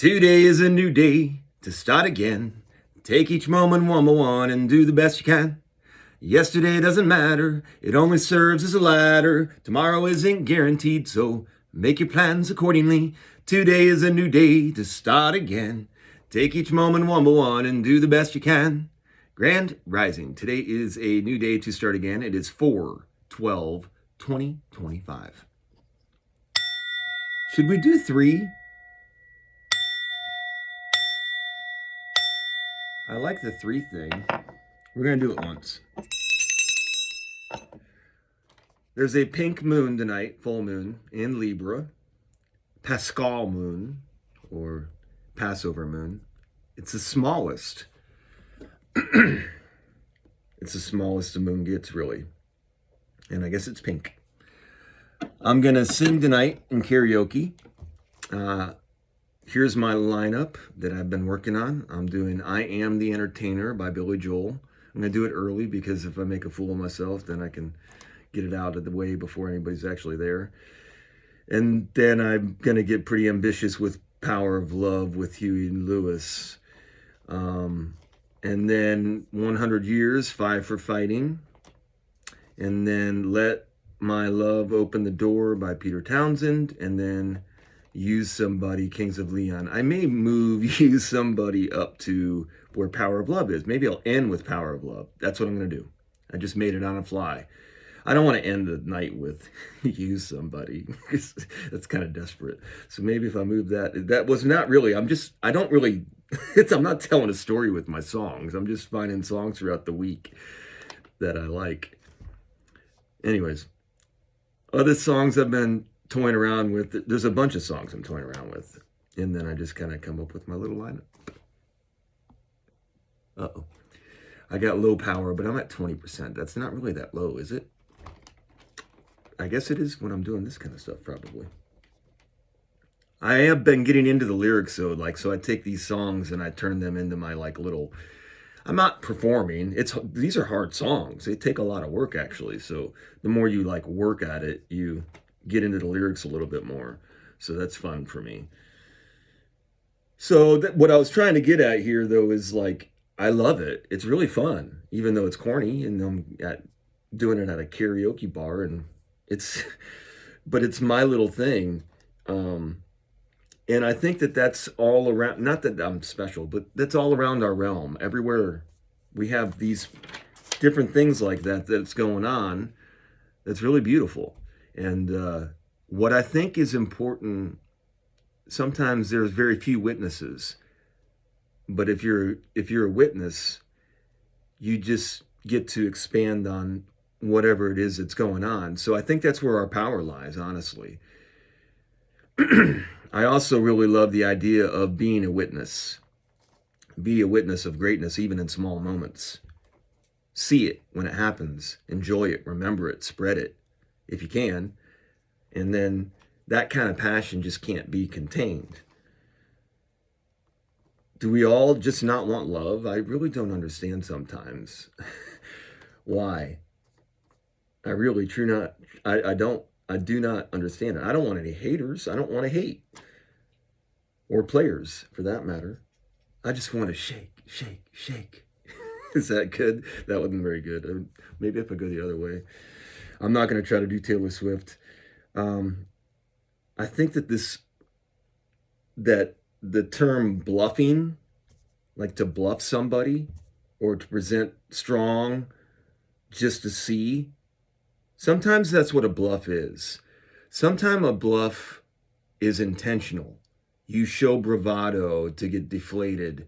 Today is a new day to start again. Take each moment one by one and do the best you can. Yesterday doesn't matter, it only serves as a ladder. Tomorrow isn't guaranteed, so make your plans accordingly. Today is a new day to start again. Take each moment one by one and do the best you can. Grand Rising. Today is a new day to start again. It is 4/12/2025. Should we do 3? I like the 3 thing. We're going to do it once. There's a pink moon tonight, full moon, in Libra. Pascal moon, or Passover moon. It's the smallest. It's the smallest the moon gets, really. And I guess it's pink. I'm going to sing tonight in karaoke. Here's my lineup that I've been working on. I'm doing I Am the Entertainer by Billy Joel. I'm going to do it early because if I make a fool of myself, then I can get it out of the way before anybody's actually there. And then I'm going to get pretty ambitious with Power of Love with Huey Lewis. And then 100 Years, Five for Fighting. And then Let My Love Open the Door by Peter Townsend. And then Use Somebody, Kings of Leon. I may move Use Somebody up to where Power of Love is. Maybe I'll end with Power of Love. That's what I'm going to do. I just made it on a fly. I don't want to end the night with Use Somebody. That's kind of desperate. So maybe if I move that was not really, I'm not telling a story with my songs. I'm just finding songs throughout the week that I like. Anyways, other songs I've been toying around with. There's a bunch of songs I'm toying around with. And then I just kind of come up with my little lineup. Uh-oh. I got low power, but I'm at 20%. That's not really that low, is it? I guess it is when I'm doing this kind of stuff, probably. I have been getting into the lyrics, though. So I take these songs and I turn them into my, little... I'm not performing. These are hard songs. They take a lot of work, actually. So the more you, work at it, you get into the lyrics a little bit more. So that's fun for me. So what I was trying to get at here, though, is, I love it. It's really fun, even though it's corny, and I'm doing it at a karaoke bar, and but it's my little thing. And I think that's all around, not that I'm special, but that's all around our realm. Everywhere we have these different things like that's going on, that's really beautiful. And what I think is important, sometimes there's very few witnesses, but if you're a witness, you just get to expand on whatever it is that's going on. So I think that's where our power lies, honestly. I also really love the idea of being a witness. Be a witness of greatness, even in small moments. See it when it happens. Enjoy it. Remember it. Spread it, if you can. And then that kind of passion just can't be contained. Do we all just not want love? I really don't understand sometimes. Why? I really I do not understand it. I don't want any haters. I don't want to hate. Or players, for that matter. I just want to shake, shake, shake. Is that good? That wasn't very good. Maybe if I go the other way. I'm not going to try to do Taylor Swift. I think that the term bluffing, to bluff somebody or to present strong just to see, sometimes that's what a bluff is. Sometimes a bluff is intentional. You show bravado to get deflated,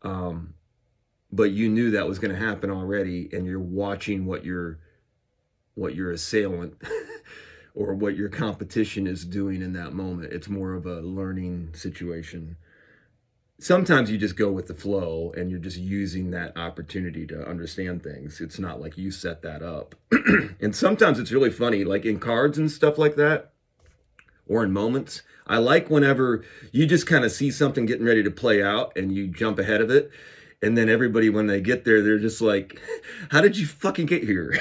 but you knew that was going to happen already, and you're watching what your assailant or what your competition is doing in that moment. It's more of a learning situation. Sometimes you just go with the flow and you're just using that opportunity to understand things. It's not like you set that up. And sometimes it's really funny, in cards and stuff like that, or in moments. I like whenever you just kind of see something getting ready to play out and you jump ahead of it. And then everybody, when they get there, they're just like, how did you fucking get here?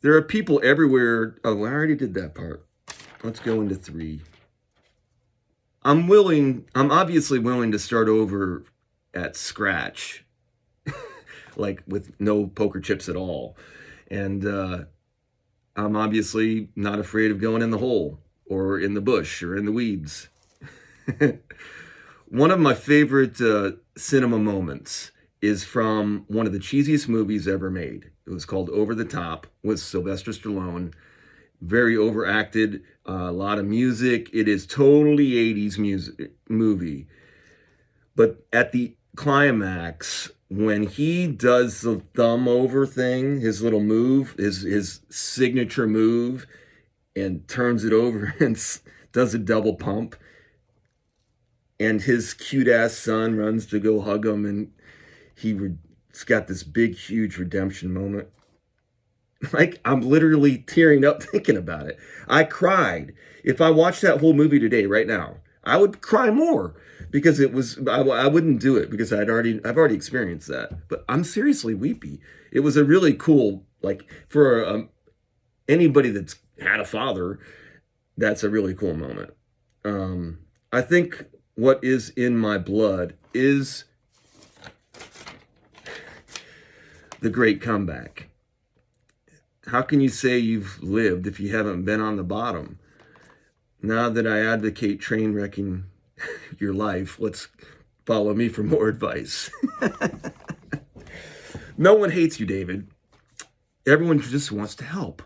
There are people everywhere. Oh, I already did that part. Let's go into 3. I'm obviously willing to start over at scratch, like with no poker chips at all. And I'm obviously not afraid of going in the hole or in the bush or in the weeds. One of my favorite cinema moments is from one of the cheesiest movies ever made. It was called Over the Top with Sylvester Stallone. Very overacted, a lot of music. It is totally 80s music movie. But at the climax, when he does the thumb over thing, his little move, his signature move, and turns it over and does a double pump, and his cute ass son runs to go hug him, and he's got this big, huge redemption moment. Like, I'm literally tearing up thinking about it. I cried. If I watched that whole movie today, right now, I would cry more because I wouldn't do it because I've already experienced that. But I'm seriously weepy. It was a really cool, like, for anybody that's had a father, that's a really cool moment. I think what is in my blood is the great comeback. How can you say you've lived if you haven't been on the bottom? Now that I advocate train wrecking your life, let's follow me for more advice. No one hates you, David. Everyone just wants to help.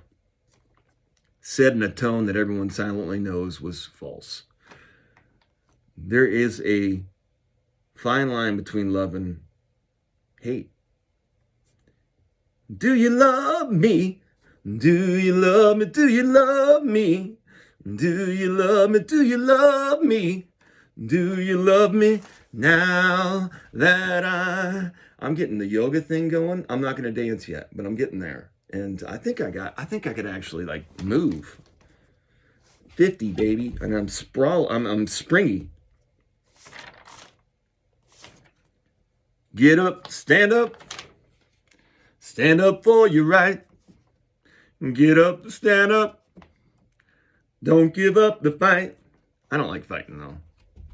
Said in a tone that everyone silently knows was false. There is a fine line between love and hate. Do you love me? Do you love me? Do you love me? Do you love me? Do you love me? Do you love me now that I'm getting the yoga thing going? I'm not going to dance yet, but I'm getting there. And I think I could actually like move. 50, baby, and I'm springy. Get up, stand up. Stand up for your right. Get up, stand up. Don't give up the fight. I don't like fighting, though.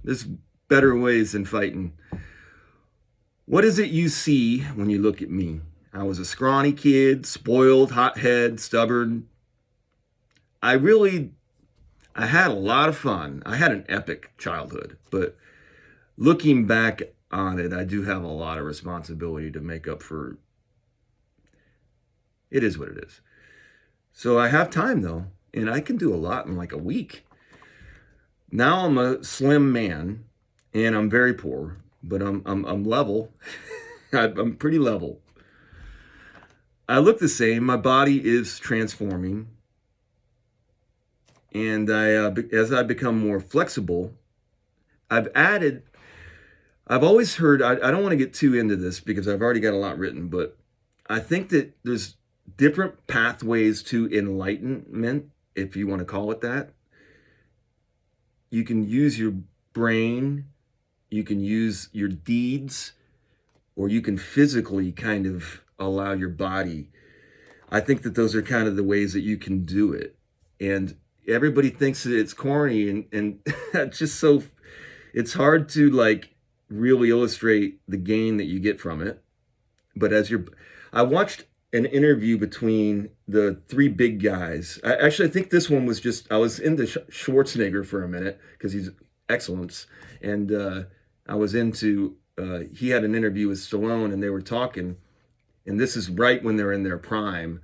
There's better ways than fighting. What is it you see when you look at me? I was a scrawny kid, spoiled, hothead, stubborn. I had a lot of fun. I had an epic childhood, but looking back on it, I do have a lot of responsibility to make up for. It is what it is. So I have time, though, and I can do a lot in like a week. Now I'm a slim man, and I'm very poor, but I'm level. I'm pretty level. I look the same. My body is transforming, and as I become more flexible, I've always heard. I don't want to get too into this because I've already got a lot written, but I think that there's different pathways to enlightenment, if you want to call it that. You can use your brain, you can use your deeds, or you can physically kind of allow your body. I think that those are kind of the ways that you can do it. And everybody thinks that it's corny, and it's just so, it's hard to like really illustrate the gain that you get from it. But I watched an interview between the 3 big guys. I think this one was I was into Schwarzenegger for a minute because he's excellence. And I was into, he had an interview with Stallone and they were talking, and this is right when they're in their prime,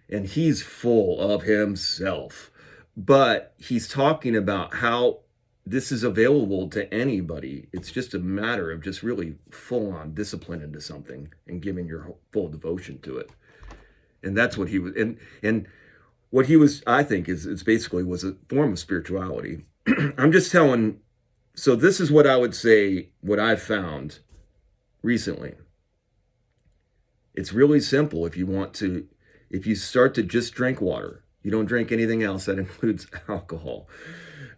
and he's full of himself. But he's talking about how this is available to anybody. It's just a matter of just really full on discipline into something and giving your full devotion to it. And that's what he was. And what he was, I think, is basically was a form of spirituality. I'm just telling. So this is what I would say, what I've found recently. It's really simple. If you start to just drink water, you don't drink anything else, that includes alcohol.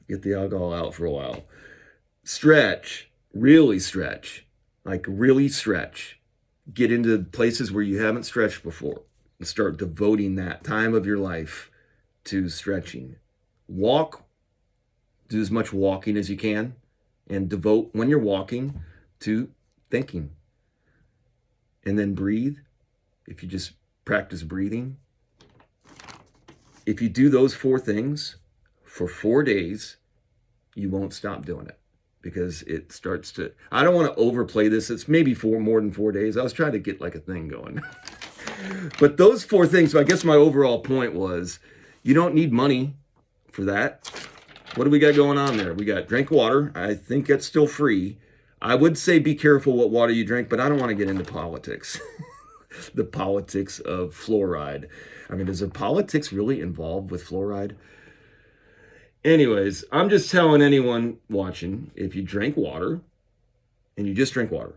Get the alcohol out for a while. Stretch, really stretch, like really stretch. Get into places where you haven't stretched before. and start devoting that time of your life to stretching. Walk, do as much walking as you can, and devote when you're walking to thinking. And then breathe. If you just practice breathing, if you do those 4 things for 4 days, you won't stop doing it, because it starts to, I don't want to overplay this. It's maybe more than 4 days. I was trying to get like a thing going. But those 4 things, so I guess my overall point was, you don't need money for that. What do we got going on there? We got drink water. I think that's still free. I would say be careful what water you drink, but I don't want to get into politics. The politics of fluoride. I mean, is there politics really involved with fluoride? Anyways, I'm just telling anyone watching, if you drink water, and you just drink water,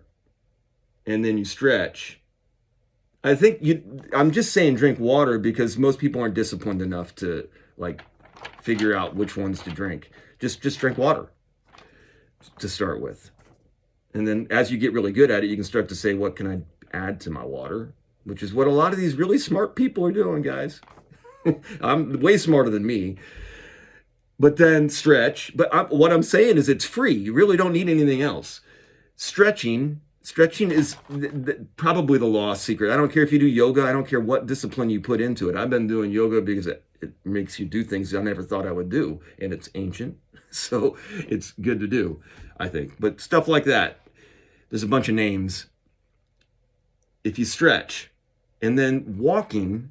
and then you stretch, I'm just saying drink water because most people aren't disciplined enough to like figure out which ones to drink. Just drink water to start with. And then as you get really good at it, you can start to say, what can I add to my water? Which is what a lot of these really smart people are doing, guys. I'm way smarter than me. But then stretch. But what I'm saying is it's free. You really don't need anything else. Stretching is probably the lost secret. I don't care if you do yoga. I don't care what discipline you put into it. I've been doing yoga because it makes you do things I never thought I would do. And it's ancient. So it's good to do, I think. But stuff like that, there's a bunch of names. If you stretch, and then walking,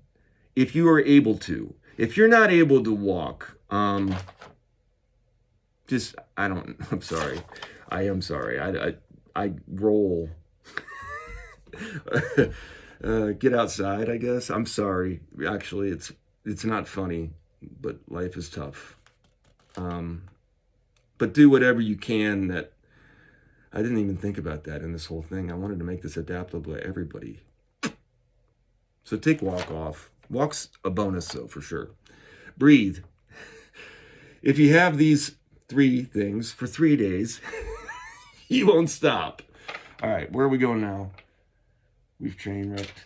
if you are able to. If you're not able to walk, I'm sorry. I am sorry. I roll. Get outside, I guess. I'm sorry. Actually, it's not funny, but life is tough. But do whatever you can. That I didn't even think about that in this whole thing. I wanted to make this adaptable to everybody. So take walk off. Walk's a bonus though, for sure. Breathe. If you have these 3 things for 3 days, you won't stop. All right, where are we going now? We've train wrecked.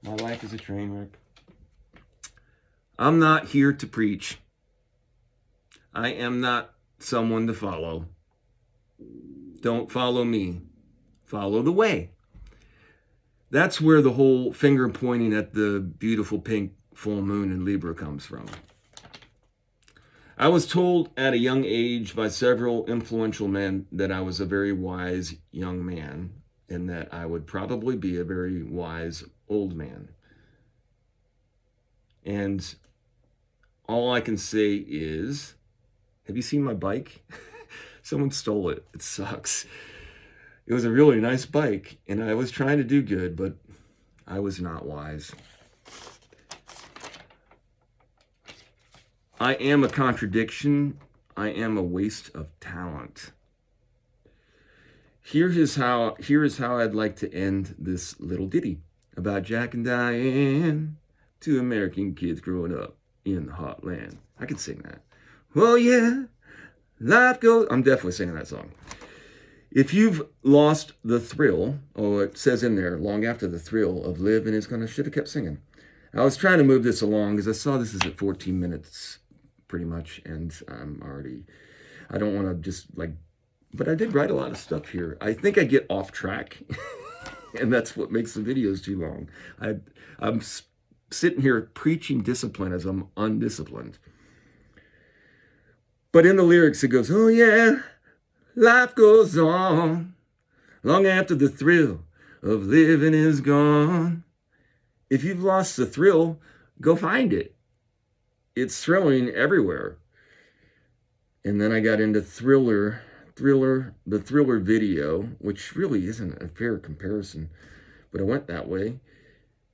My life is a train wreck. I'm not here to preach. I am not someone to follow. Don't follow me. Follow the way. That's where the whole finger pointing at the beautiful pink full moon in Libra comes from. I was told at a young age by several influential men that I was a very wise young man and that I would probably be a very wise old man. And all I can say is, have you seen my bike? Someone stole it. It sucks. It was a really nice bike, and I was trying to do good, but I was not wise. I am a contradiction. I am a waste of talent. Here is how I'd like to end this little ditty about Jack and Diane, 2 American kids growing up in the hot land. I could sing that. Oh yeah, life goes. I'm definitely singing that song. If you've lost the thrill, it says in there, long after the thrill of living is gonna, should have kept singing. I was trying to move this along because I saw this is at 14 minutes pretty much, and I don't want to just but I did write a lot of stuff here. I think I get off track, and that's what makes the videos too long. I'm sitting here preaching discipline as I'm undisciplined. But in the lyrics it goes, oh yeah, life goes on, long after the thrill of living is gone. If you've lost the thrill, go find it. It's thrilling everywhere. And then I got into the Thriller video, which really isn't a fair comparison, but I went that way.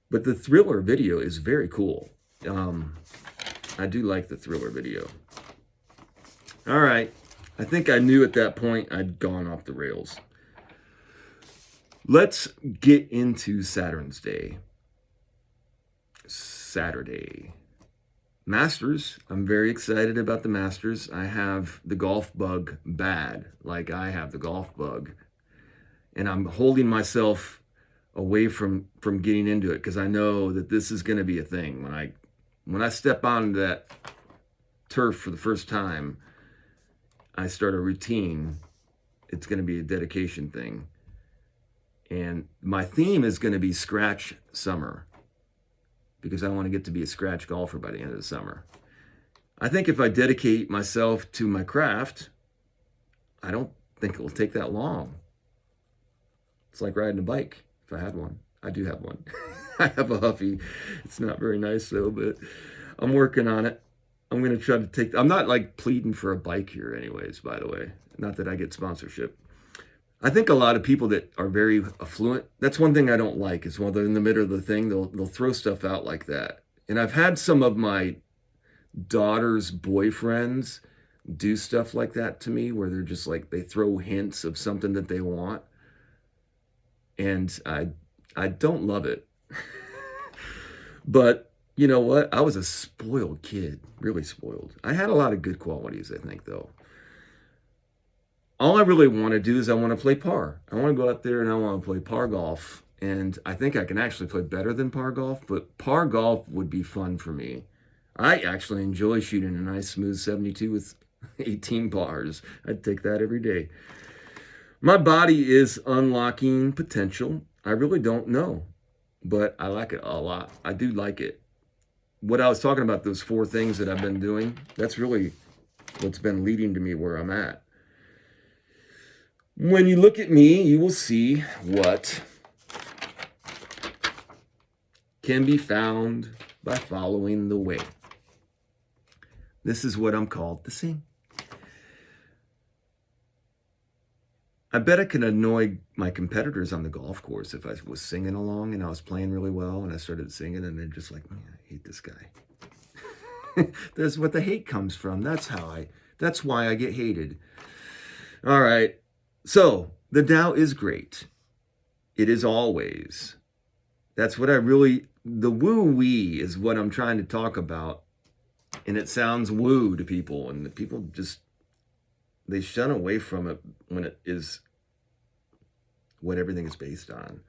But the Thriller video is very cool. I do like the Thriller video. All right. I think I knew at that point I'd gone off the rails. Let's get into Saturn's Day. Saturday. Masters. I'm very excited about the Masters. I have the golf bug bad, like I have the golf bug. And I'm holding myself away from getting into it, because I know that this is going to be a thing when I step onto that turf for the first time. I start a routine. It's going to be a dedication thing, and my theme is going to be scratch summer, because I want to get to be a scratch golfer by the end of the summer. I think if I dedicate myself to my craft, I don't think it will take that long. It's like riding a bike. If I had one, I do have one. I have a Huffy. It's not very nice though, but I'm working on it. I'm going to try to take, I'm not like pleading for a bike here anyways, by the way. Not that I get sponsorship. I think a lot of people that are very affluent, that's one thing I don't like, is while they're in the middle of the thing, they'll throw stuff out like that. And I've had some of my daughter's boyfriends do stuff like that to me, where they're just like, they throw hints of something that they want. And I don't love it. But you know what? I was a spoiled kid, really spoiled. I had a lot of good qualities, I think, though. All I really want to do is I want to play par. I want to go out there and I want to play par golf. And I think I can actually play better than par golf, but par golf would be fun for me. I actually enjoy shooting a nice smooth 72 with 18 bars. I'd take that every day. My body is unlocking potential. I really don't know, but I like it a lot. I do like it. What I was talking about, those 4 things that I've been doing, that's really what's been leading to me where I'm at. When you look at me, you will see what can be found by following the way. This is what I'm called to sing. I bet I can annoy my competitors on the golf course if I was singing along and I was playing really well and I started singing and they're just like, man, I hate this guy. That's what the hate comes from. That's why I get hated. All right. So the Tao is great. It is always. That's what the woo-wee is what I'm trying to talk about. And it sounds woo to people, and the people just, they shun away from it when it is what everything is based on.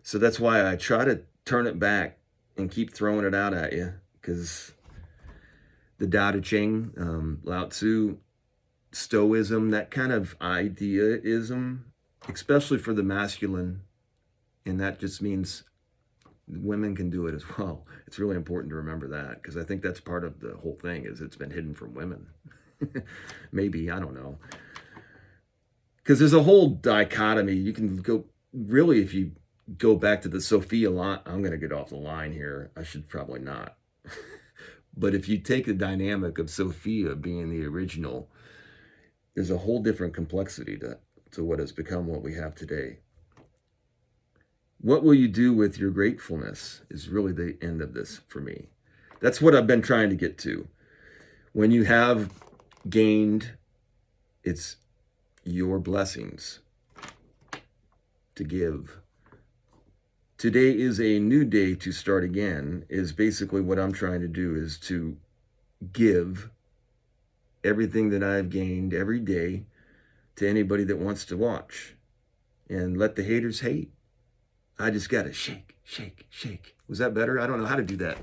So that's why I try to turn it back and keep throwing it out at you, because the Tao Te Ching, Lao Tzu, Stoicism, that kind of ideaism, especially for the masculine, and that just means women can do it as well. It's really important to remember that, because I think that's part of the whole thing, is it's been hidden from women. Maybe, I don't know. Because there's a whole dichotomy. You can go, really, if you go back to the Sophia line, I'm going to get off the line here. I should probably not. But if you take the dynamic of Sophia being the original, there's a whole different complexity to what has become what we have today. What will you do with your gratefulness is really the end of this for me. That's what I've been trying to get to. When you have gained, it's your blessings to give. Today is a new day to start again, is basically what I'm trying to do, is to give everything that I've gained every day to anybody that wants to watch, and let the haters hate. I just got to shake, shake, shake. Was that better? I don't know how to do that.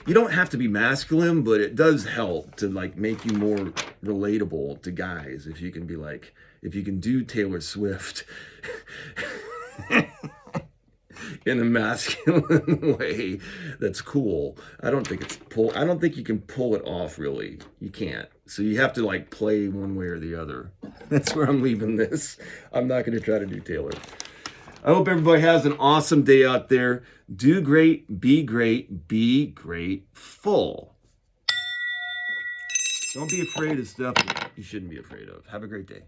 You don't have to be masculine, but it does help to like make you more relatable to guys. If you can be like, if you can do Taylor Swift in a masculine way, that's cool. I don't think you can pull it off, really. You can't. So you have to like play one way or the other. That's where I'm leaving this. I'm not going to try to do Taylor. I hope everybody has an awesome day out there. Do great, be grateful. Don't be afraid of stuff that you shouldn't be afraid of. Have a great day.